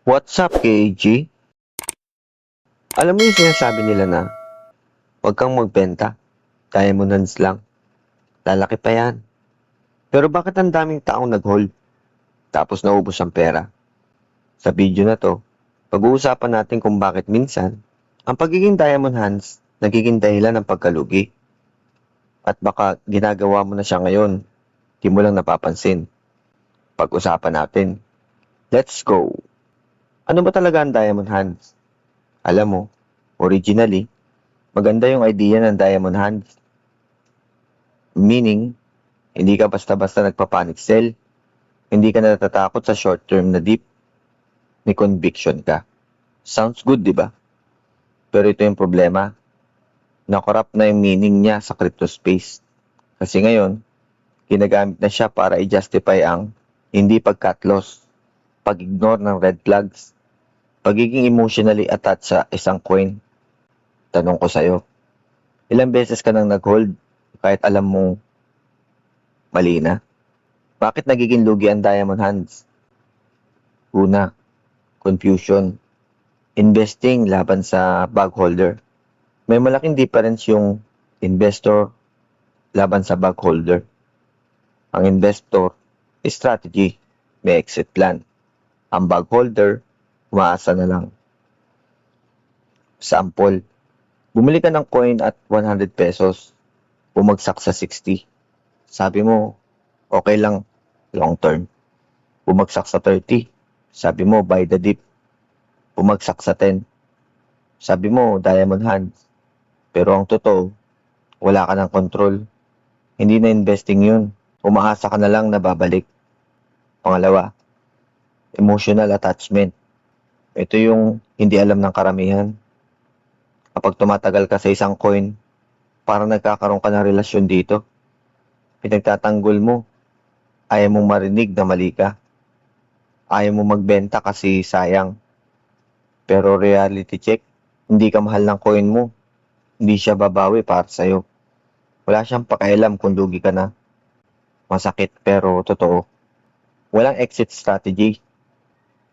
What's up, KG? Alam mo yung sinasabi nila na huwag kang magbenta, kaya mo nuns lang. Lalaki pa yan. Pero bakit ang daming taong nag-hold tapos naubos ang pera? Sa video na to, pag-uusapan natin kung bakit minsan ang pagiging diamond hands nagiging dahilan ng pagkalugi. At baka ginagawa mo na siya ngayon, di mo lang napapansin. Pag-usapan natin. Let's go! Ano ba talaga ang diamond hands? Alam mo, originally, maganda yung idea ng diamond hands. Meaning, hindi ka basta-basta nagpa-panic sell, hindi ka natatakot sa short-term na dip, may conviction ka. Sounds good, di ba? Pero ito yung problema, na-corrupt na yung meaning niya sa crypto space. Kasi ngayon, ginagamit na siya para i-justify ang hindi pag-cut loss, pag-ignore ng red flags, pagiging emotionally attached sa isang coin. Tanong ko sa'yo, ilang beses ka nang nag-hold kahit alam mong mali na? Bakit nagiging lugi ang diamond hands? Una, confusion. Investing laban sa bag holder. May malaking difference yung investor laban sa bag holder. Ang investor, strategy, may exit plan. Ang bag holder, umaasa na lang. Sample, bumili ka ng coin at 100 pesos, bumagsak sa 60. Sabi mo, okay lang, long term. Bumagsak sa 30. Sabi mo, buy the dip. Bumagsak sa 10. Sabi mo, diamond hands. Pero ang totoo, wala ka ng control. Hindi na investing yun. Umaasa ka na lang na babalik. Pangalawa, emotional attachment. Ito yung hindi alam ng karamihan. Kapag tumatagal ka sa isang coin, parang nagkakaroon ka ng relasyon dito. Pinagtatanggol mo. Ayaw mong marinig na mali ka. Ayaw mong magbenta kasi sayang. Pero reality check, hindi ka mahal ng coin mo. Hindi siya babawi para sa'yo. Wala siyang pakialam kung lugi ka na. Masakit pero totoo. Walang exit strategy.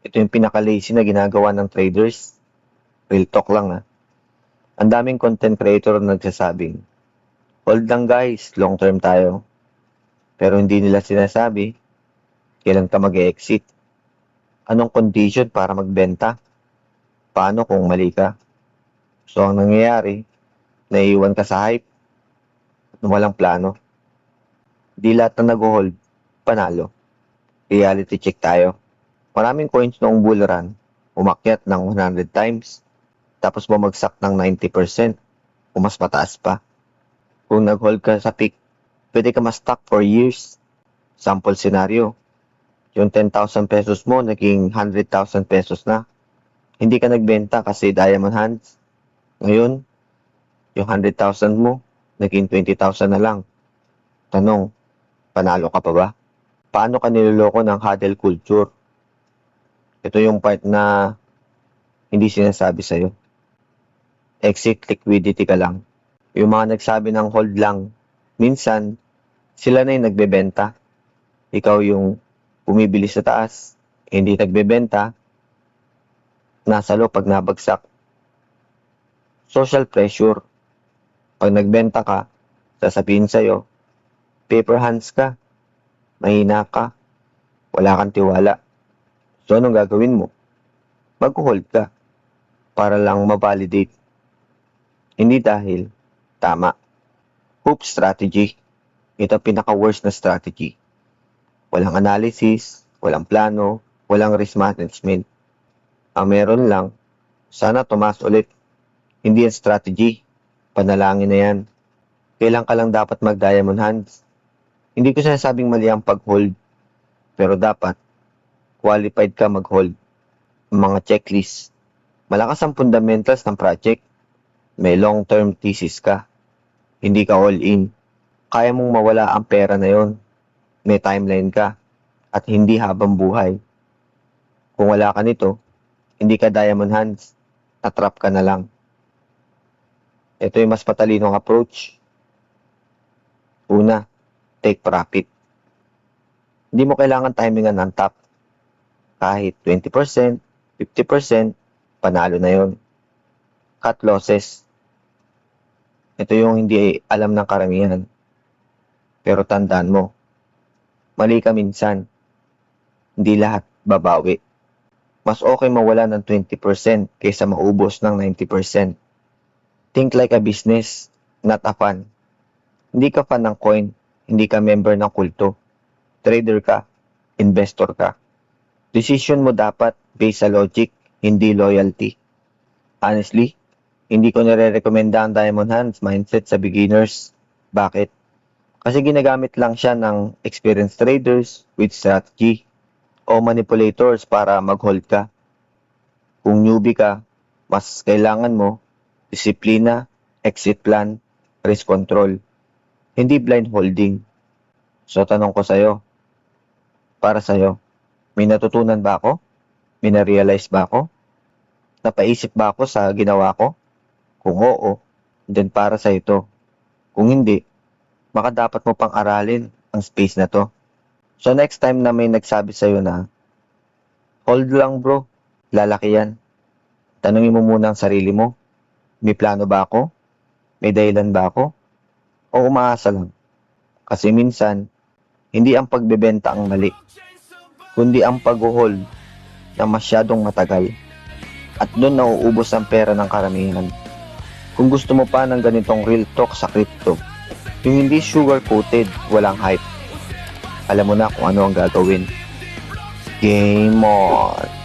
Ito yung pinaka-lazy na ginagawa ng traders. Real talk lang ha. Ang daming content creator na nagsasabing, hold lang guys, long term tayo. Pero hindi nila sinasabi, kailan ka mag-exit. Anong condition para magbenta? Paano kung mali ka? So ang nangyayari, naiiwan ka sa hype at walang plano. Di lahat na nag-hold, panalo. Reality check tayo. Maraming coins noong bull run, umakyat ng 100 times, tapos bumagsak ng 90% o mas mataas pa. Kung nag-hold ka sa peak, pwede ka ma-stock for years. Sample scenario, yung 10,000 pesos mo naging 100,000 pesos na. Hindi ka nagbenta kasi diamond hands. Ngayon, yung 100,000 mo, naging 20,000 na lang. Tanong, panalo ka pa ba? Paano ka niloloko ng hodl culture? Ito yung part na hindi sinasabi sa'yo. Exit liquidity ka lang. Yung mga nagsabi ng hold lang, minsan, sila na yung nagbebenta. Ikaw yung bumibili sa taas, hindi nagbebenta, nasa low pag nabagsak. Social pressure. Pag nagbenta ka, sasabihin sa'yo, paper hands ka, mahina ka, wala kang tiwala. So anong gagawin mo? Mag-hold ka para lang ma-validate. Hindi dahil tama. Hope strategy. Ito ang pinaka-worst na strategy. Walang analysis, walang plano, walang risk management. Ang meron lang, sana tumaas ulit. Hindi yan strategy. Panalangin na yan. Kailan ka lang dapat mag-diamond hands. Hindi ko sinasabing mali ang pag-hold, pero dapat qualified ka mag-hold. Mga checklist. Malakas ang fundamentals ng project. May long-term thesis ka. Hindi ka all-in. Kaya mong mawala ang pera na yon. May timeline ka. At hindi habang buhay. Kung wala ka nito, hindi ka diamond hands. Natrap ka na lang. Ito yung mas patalinong approach. Una, take profit. Hindi mo kailangan timingan ng top. Kahit 20%, 50%, panalo na yon. Cut losses. Ito yung hindi alam ng karamihan. Pero tandaan mo, mali ka minsan, hindi lahat babawi. Mas okay mawala ng 20% kaysa maubos ng 90%. Think like a business, not a fan. Hindi ka fan ng coin, hindi ka member ng kulto. Trader ka, investor ka. Decision mo dapat based sa logic, hindi loyalty. Honestly, hindi ko nire-recommenda ang Diamond Hands mindset sa beginners. Bakit? Kasi ginagamit lang siya ng experienced traders with strategy o manipulators para mag-hold ka. Kung newbie ka, mas kailangan mo disiplina, exit plan, risk control, hindi blind holding. So tanong ko sa'yo, para sa'yo, may natutunan ba ako? May na-realize ba ako? Napaisip ba ako sa ginawa ko? Kung oo, then para sa ito. Kung hindi, baka dapat mo pang aralin ang space na to. So next time na may nagsabi sa'yo na, hold lang bro, lalaki yan. Tanungin mo muna ang sarili mo, may plano ba ako? May dahilan ba ako? O umaasa lang? Kasi minsan, hindi ang pagbebenta ang mali, kundi ang pag-hold na masyadong matagal. At doon nauubos ang pera ng karamihan. Kung gusto mo pa ng ganitong real talk sa crypto, yung hindi sugar-coated, walang hype, alam mo na kung ano ang gagawin. Game on!